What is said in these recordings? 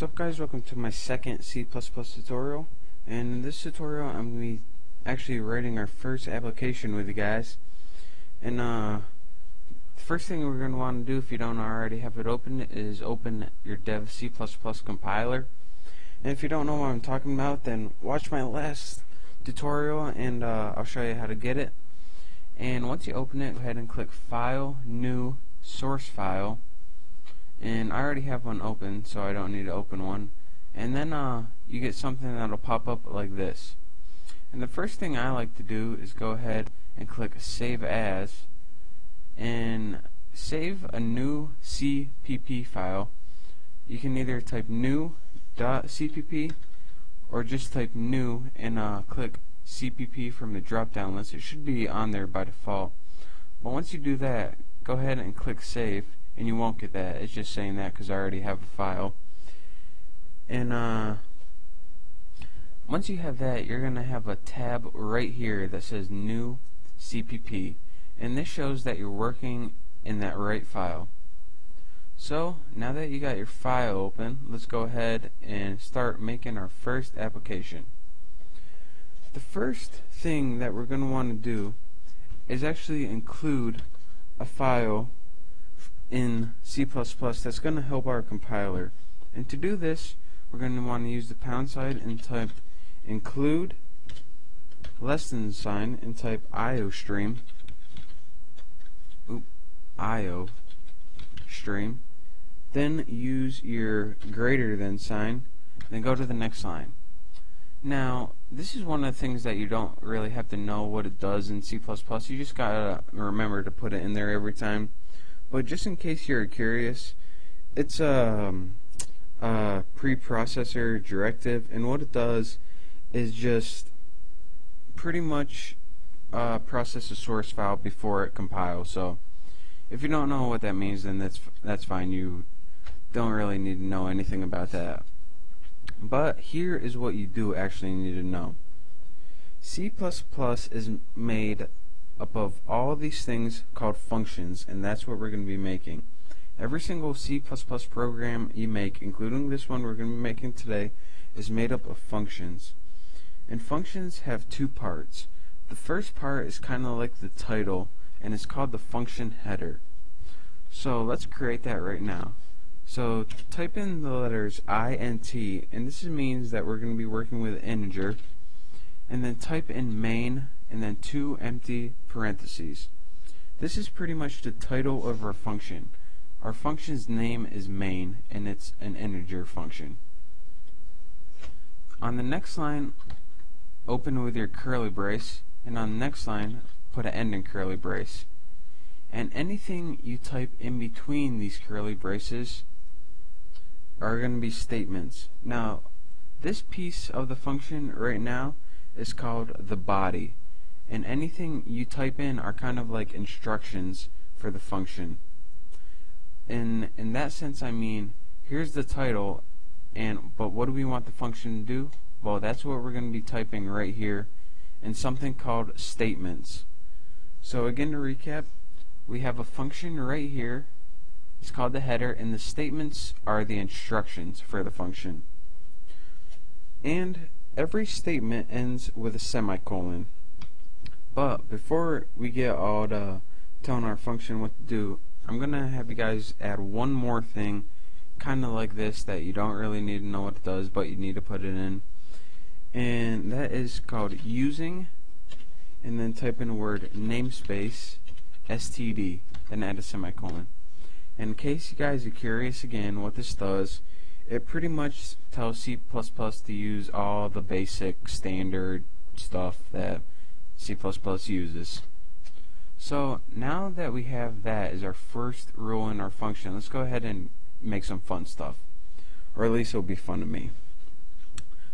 What's up, guys? Welcome to my second C++ tutorial, and in this tutorial I'm going to be actually writing our first application with you guys. And the first thing we're going to want to do, if you don't already have it open, is open your dev C++ compiler. And if you don't know what I'm talking about, then watch my last tutorial and I'll show you how to get it. And once you open it, go ahead and click File, New, Source File. And I already have one open, so I don't need to open one. And then you get something that'll pop up like this. And the first thing I like to do is go ahead and click Save As and save a new CPP file. You can either type new.cpp or just type new and click CPP from the drop down list. It should be on there by default. But once you do that, go ahead and click Save. And you won't get that. It's just saying that because I already have a file. And once you have that, you're going to have a tab right here that says New CPP. And this shows that you're working in that right file. So, now that you got your file open, let's go ahead and start making our first application. The first thing that we're going to want to do is actually include a file in C++ that's going to help our compiler. And to do this, we're going to want to use the pound sign and type include $sign and type IOStream. IOStream. Then use your greater than sign. Then go to the next line. Now, this is one of the things that you don't really have to know what it does in C++. You just gotta remember to put it in there every time. But just in case you're curious, it's a preprocessor directive, and what it does is just pretty much process a source file before it compiles. So if you don't know what that means, then that's fine. You don't really need to know anything about that. But here is what you do actually need to know. C++ is made up of all these things called functions, and that's what we're going to be making. Every single C++ program you make, including this one we're going to be making today, is made up of functions. And functions have two parts. The first part is kind of like the title, and it's called the function header. So let's create that right now. So type in the letters int, and this means that we're going to be working with integer, and then type in main and then 2 empty parentheses. This is pretty much the title of our function. Our function's name is main, and it's an integer function. On the next line, open with your curly brace, and on the next line, put an ending curly brace. And anything you type in between these curly braces are going to be statements. Now, this piece of the function right now is called the body. And anything you type in are kind of like instructions for the function. In that sense, I mean, here's the title, but what do we want the function to do? Well, that's what we're going to be typing right here in something called statements. So again, to recap, we have a function right here. It's called the header, and the statements are the instructions for the function. And every statement ends with a semicolon. But before we get all to telling our function what to do, I'm going to have you guys add one more thing, kind of like this, that you don't really need to know what it does, but you need to put it in. And that is called using, and then type in the word namespace, std, then add a semicolon. And in case you guys are curious again what this does, it pretty much tells C++ to use all the basic standard stuff that C++ uses. So now that we have that as our first rule in our function, let's go ahead and make some fun stuff. Or at least it'll be fun to me.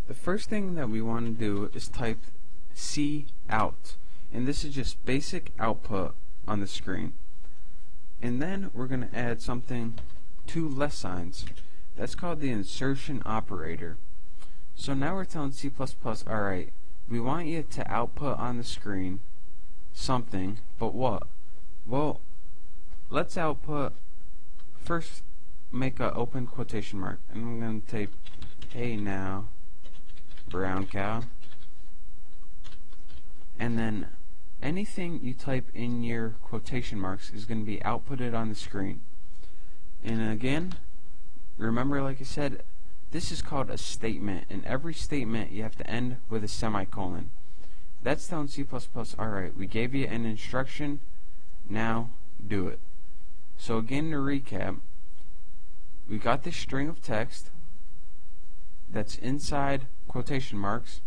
The first thing that we want to do is type cout. And this is just basic output on the screen. And then we're going to add something, 2 less signs. That's called the insertion operator. So now we're telling C++, alright, we want you to output on the screen something, but what? Well, let's output first make a open quotation mark, and I'm going to type, "Hey now, brown cow," and then anything you type in your quotation marks is going to be outputted on the screen. And again, remember, like I said, this is called a statement. In every statement you have to end with a semicolon. That's telling C++, alright, we gave you an instruction, now do it. So again, to recap, we got this string of text that's inside quotation marks.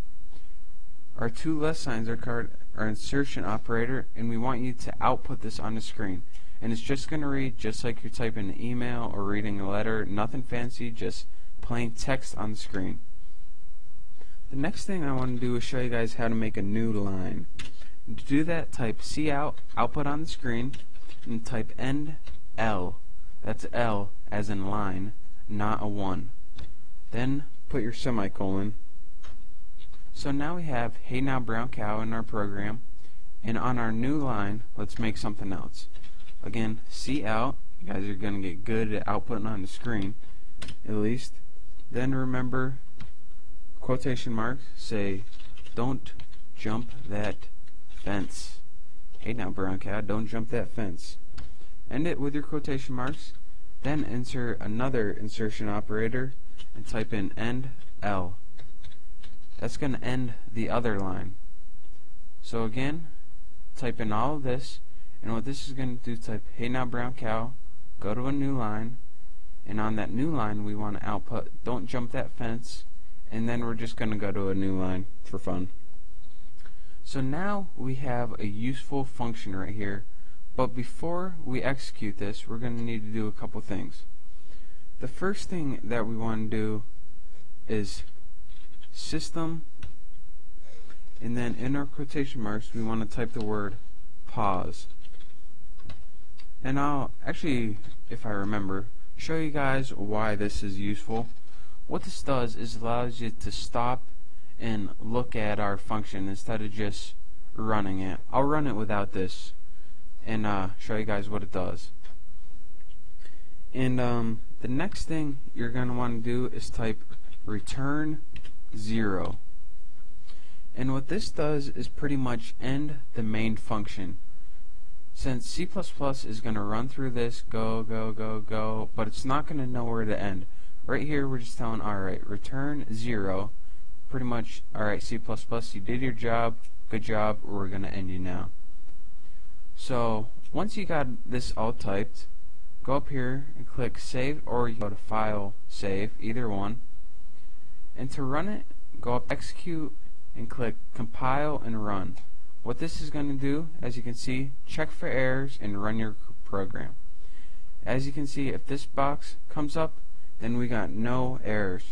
Our two less signs are our insertion operator, and we want you to output this on the screen. And it's just going to read just like you're typing an email or reading a letter, nothing fancy, just plain text on the screen. The next thing I want to do is show you guys how to make a new line. To do that, type cout, output on the screen, and type end L. That's L as in line, not a 1. Then put your semicolon. So now we have "Hey now, brown cow" in our program, and on our new line, let's make something else. Again, cout. You guys are going to get good at outputting on the screen, at least. Then remember, quotation marks, say, "Don't jump that fence." "Hey now, brown cow, don't jump that fence." End it with your quotation marks, then insert another insertion operator and type in end L. That's going to end the other line. So again, type in all of this, and what this is going to do, type "Hey now, brown cow," go to a new line, and on that new line we want to output "Don't jump that fence," and then we're just going to go to a new line for fun. So now we have a useful function right here, but before we execute this, we're going to need to do a couple things. The first thing that we want to do is system, and then in our quotation marks we want to type the word pause. And I'll actually, if I remember, show you guys why this is useful. What this does is allows you to stop and look at our function instead of just running it. I'll run it without this and show you guys what it does. And the next thing you're going to want to do is type return 0. And what this does is pretty much end the main function. Since C++ is going to run through this, go, go, go, go, but it's not going to know where to end. Right here we're just telling, alright, return 0. Pretty much, alright, C++, you did your job, good job, we're going to end you now. So once you got this all typed, go up here and click save, or you go to file, save, either one. And to run it, go up execute and click compile and run. What this is going to do, as you can see, check for errors and run your program. As you can see, if this box comes up, then we got no errors.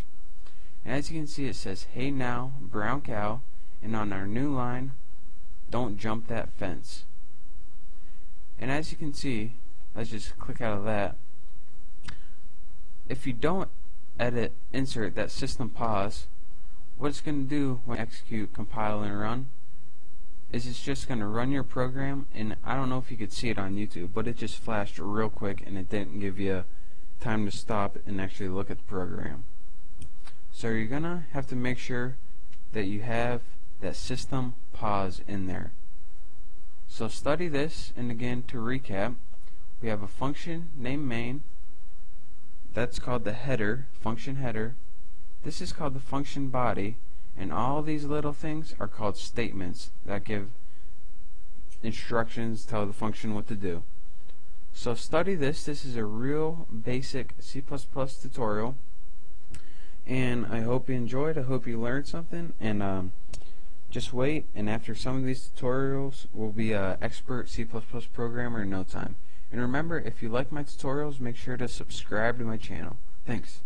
And as you can see, it says "Hey now, brown cow," and on our new line, "Don't jump that fence." And as you can see, let's just click out of that. If you don't insert that system pause, what it's going to do when you execute, compile, and run is it's just going to run your program, and I don't know if you could see it on YouTube, but it just flashed real quick and it didn't give you time to stop and actually look at the program. So you're going to have to make sure that you have that system pause in there. So study this, and again, to recap, we have a function named main. That's called the header, function header. This is called the function body, and all these little things are called statements that give instructions, tell the function what to do. So study this. This is a real basic C++ tutorial, and I hope you enjoyed. I hope you learned something, and just wait, and after some of these tutorials we'll be an expert C++ programmer in no time. And remember, if you like my tutorials, make sure to subscribe to my channel. Thanks.